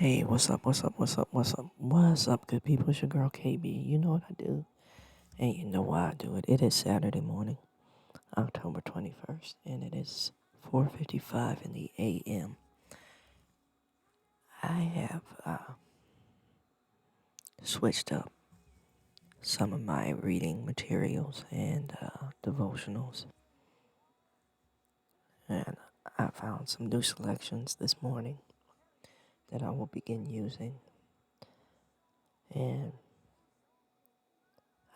Hey, what's up, what's up, what's up, what's up, what's up, good people? It's your girl KB. You know what I do, and you know why I do it. It is Saturday morning, October 21st, and it is 4:55 in the AM. I have switched up some of my reading materials and devotionals, and I found some new selections this morning that I will begin using, and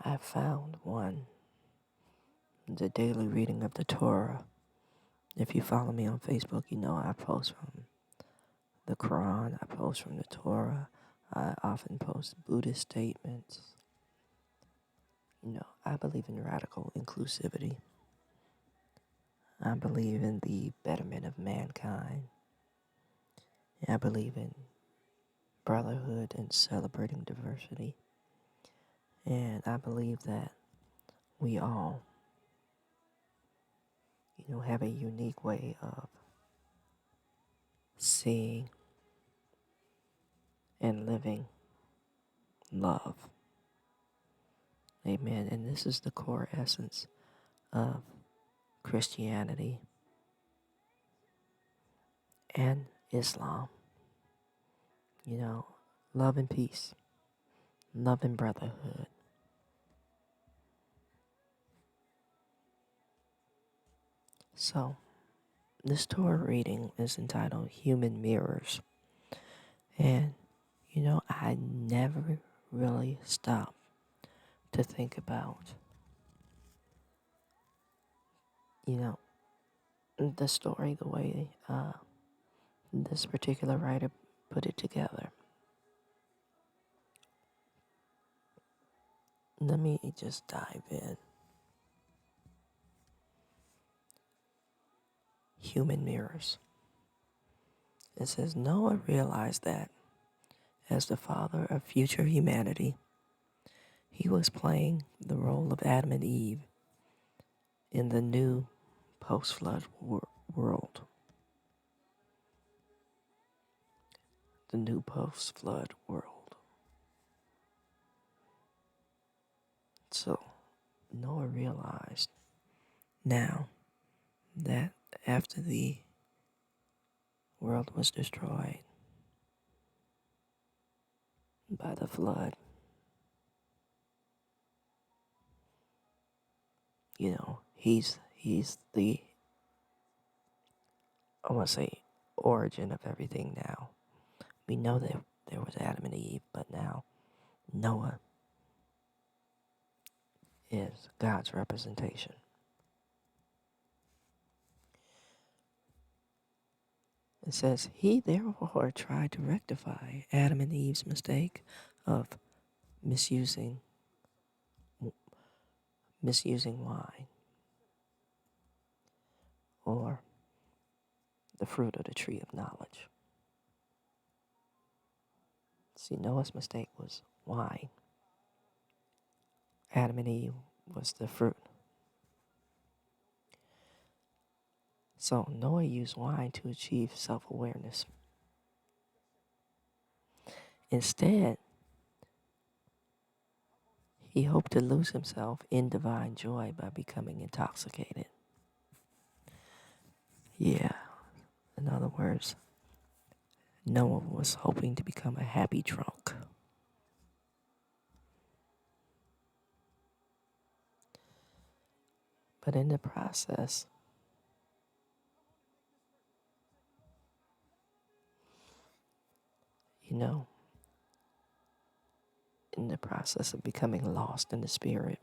I found one, the daily reading of the Torah. If you follow me on Facebook, you know I post from the Quran, I post from the Torah, I often post Buddhist statements. I believe in radical inclusivity. I believe in the betterment of mankind. I believe in brotherhood and celebrating diversity. And I believe that we all, have a unique way of seeing and living love. Amen. And this is the core essence of Christianity and Islam. Love and peace, love and brotherhood. So, this Torah reading is entitled Human Mirrors. And, I never really stopped to think about, the story the way this particular writer put it together. Let me just dive in. Human mirrors. It says Noah realized that as the father of future humanity, he was playing the role of Adam and Eve in the new post-flood world. The new post-flood world. So Noah realized now that after the world was destroyed by the flood, he's the, I want to say, origin of everything now. We know that there was Adam and Eve, but now Noah is God's representation. It says, he therefore tried to rectify Adam and Eve's mistake of misusing wine or the fruit of the tree of knowledge. See, Noah's mistake was wine. Adam and Eve was the fruit. So Noah used wine to achieve self-awareness. Instead, he hoped to lose himself in divine joy by becoming intoxicated. Yeah, in other words, Noah was hoping to become a happy drunk. But in the process, in the process of becoming lost in the spirit,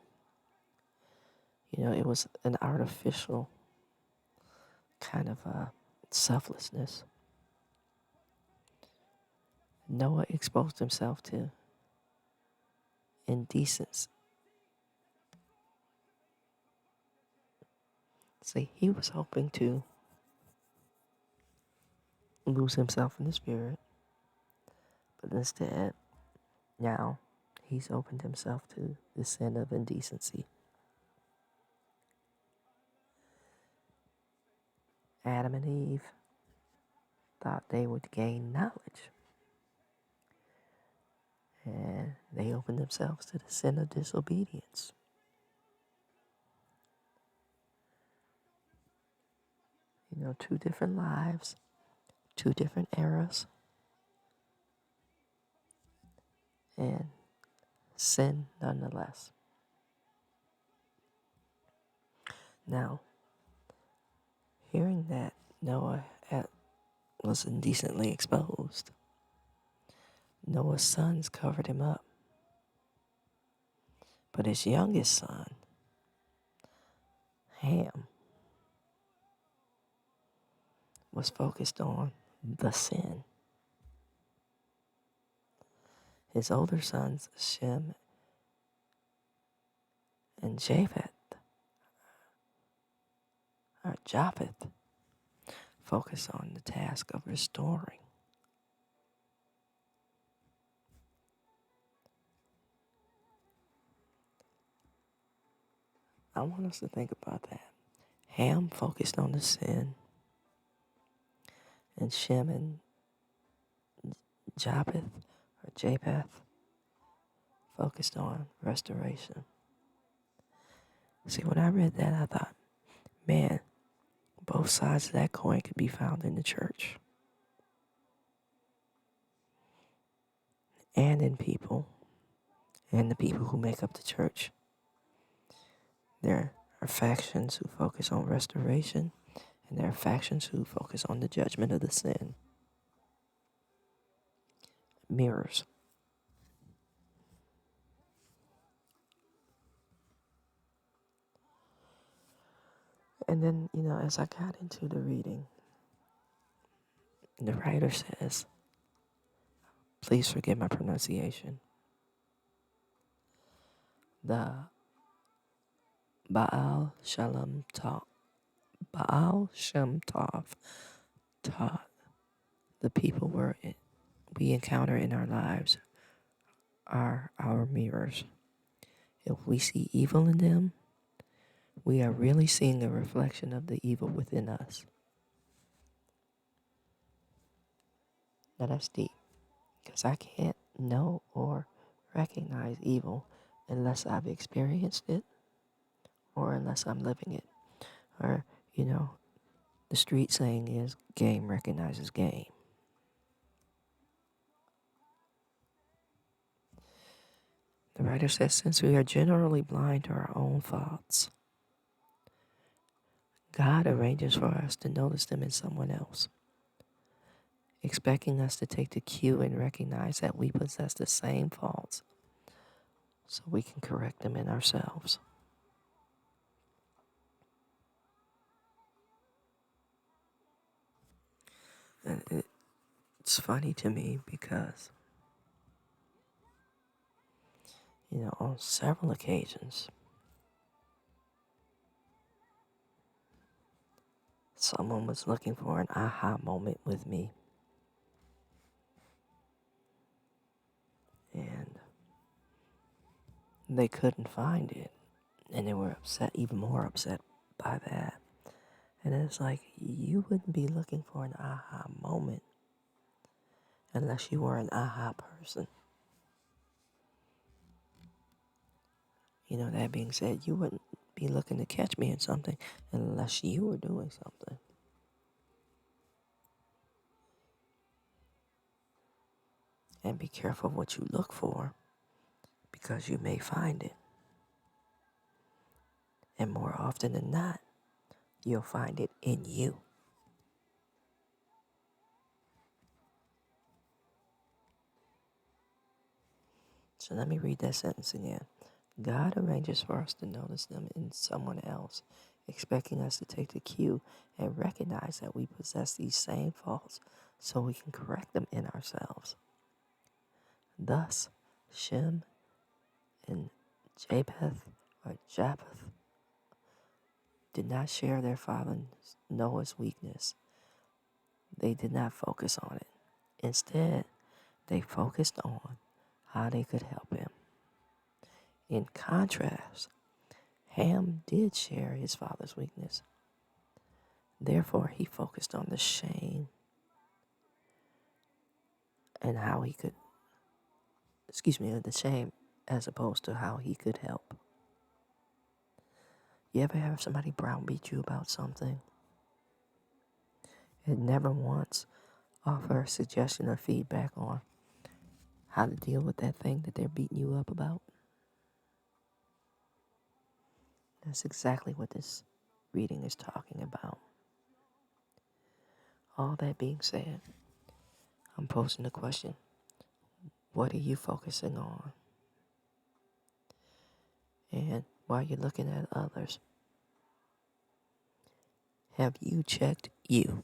it was an artificial kind of selflessness. Noah exposed himself to indecency. See, he was hoping to lose himself in the spirit, but instead, now he's opened himself to the sin of indecency. Adam and Eve thought they would gain knowledge. And they opened themselves to the sin of disobedience. Two different lives, two different eras, and sin nonetheless. Now, hearing that Noah was indecently exposed, Noah's sons covered him up. But his youngest son, Ham, was focused on the sin. His older sons, Shem and Japheth, focused on the task of restoring. I want us to think about that. Ham focused on the sin, and Shem and Japheth focused on restoration. See, when I read that, I thought, man, both sides of that coin could be found in the church and in people and the people who make up the church. There are factions who focus on restoration, and there are factions who focus on the judgment of the sin. Mirrors. And then, as I got into the reading, the writer says, please forgive my pronunciation, the Baal Shem Tov taught the people we encounter in our lives are our mirrors. If we see evil in them, we are really seeing a reflection of the evil within us. Now that's deep, because I can't know or recognize evil unless I've experienced it or unless I'm living it. Or, the street saying is game recognizes game. The writer says, since we are generally blind to our own faults, God arranges for us to notice them in someone else, expecting us to take the cue and recognize that we possess the same faults so we can correct them in ourselves. And it's funny to me because, on several occasions, someone was looking for an aha moment with me. And they couldn't find it. And they were upset, even more upset by that. And it's like, you wouldn't be looking for an aha moment unless you were an aha person. That being said, you wouldn't be looking to catch me in something unless you were doing something. And be careful what you look for, because you may find it. And more often than not, you'll find it in you. So let me read that sentence again. God arranges for us to notice them in someone else, expecting us to take the cue and recognize that we possess these same faults so we can correct them in ourselves. Thus, Shem and Japheth did not share their father Noah's weakness. They did not focus on it. Instead, they focused on how they could help him. In contrast, Ham did share his father's weakness. Therefore, he focused on the shame and how he could the shame as opposed to how he could help. You ever have somebody browbeat you about something and never once offer a suggestion or feedback on how to deal with that thing that they're beating you up about? That's exactly what this reading is talking about. All that being said, I'm posing the question, what are you focusing on? And while you're looking at others, have you checked you?